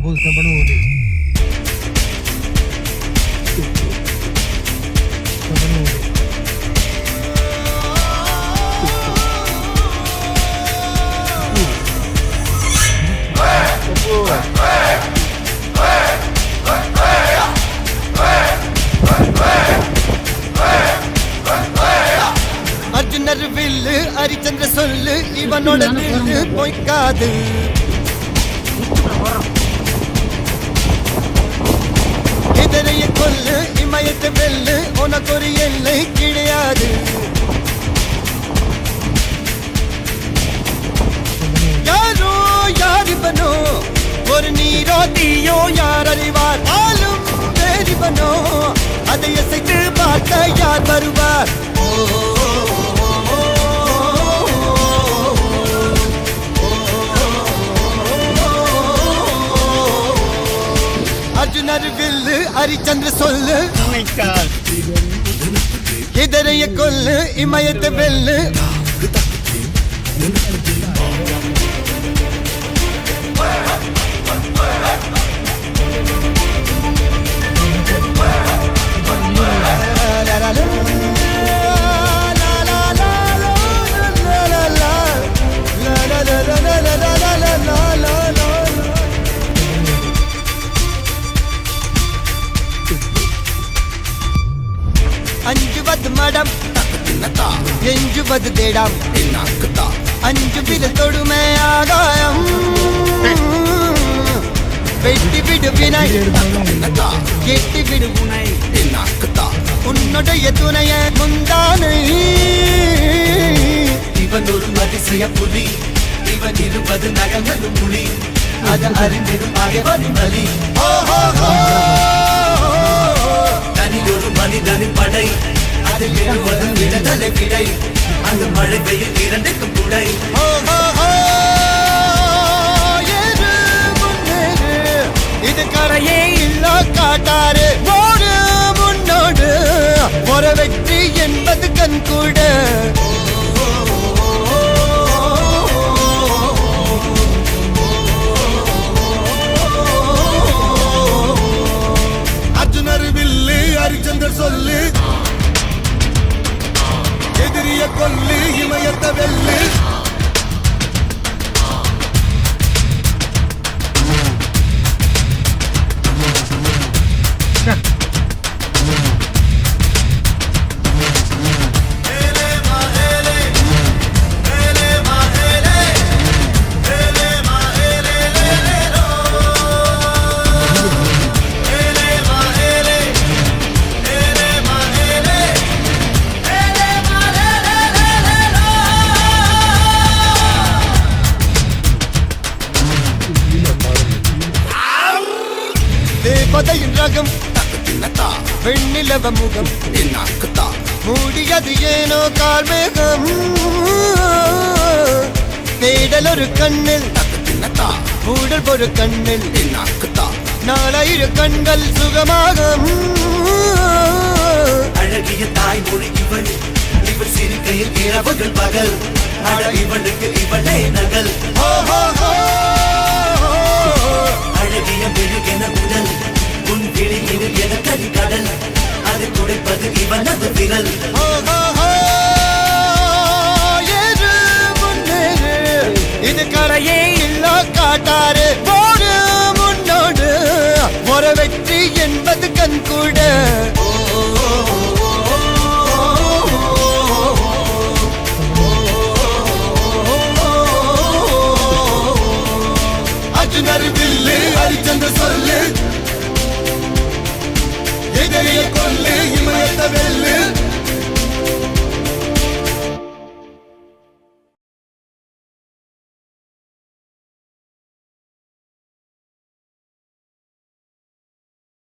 புதுசாக பண்ணுவோம். அர்ஜுனர் வில்லு ஹரிச்சந்திர சொல்லு இவனோட வில்லு பொய்க்காது. எதிரைய கொல்லு இமயத்தை வெல்லு உனக்கு ஒரு எல்லை கிடையாது. யாரோ யார் இவனோ ஒரு நீரோ தீயோ யார் அறிவார். ஆளும் வேறிவனோ அதை அசைத்து பார்க்க யார் வருவார். அர்ஜுனர் வில்லு ஹரிச்சந்திர சொல்லு எதிரைய கொல்லு இமயத்தை வெல்லு. அஞ்சுவது மடம் எஞ்சுவது தேடம் அஞ்சு வித தொடுமை ஆகாயம். வெட்டி விடு வினை எட்டி விடு உனை உன்னுடைய துணைய முந்தானை. இவன் ஒரு அதிசய புலி இவன் இருபது நகங்களும் புலி அது அறிந்திடும் ஆகவன் வலி. தனி ஒரு மனிதனின் படை அதில் எழுவது விடுதலை விடை அந்த மழை பெய்யும் இரண்டுக்கும் துடை. இது கரையே இல்ல காட்டாரு ஓடு முன்னோடு ஒரு வெற்றி என்பது கண் கூட. அர்ஜுனர் வில்லு ஹரிச்சந்தர் சொல்லு எதிரிய கொல்லு இமயத்தை வெல்லு. தேவதையின் ரகம் வெண்ணிலவ முகம் மூடியது ஏனோ கார்மேகம். தேடல் ஒரு கண்ணில் மூடல் ஒரு கண்ணில் நாலாயிர கண்கள் சுகமாகும். அழகிய தாய்மொழி இவள் இவள் சிரிக்கையில் இரவுகள் பகல் அட இவளுக்கு இவளே நகல். அழகிய மெழுகென உடல் உன் விழியில் என கரிகடல் அது துடைப்பது இவனது விரல். இது கரையே இல்ல காட்டாரு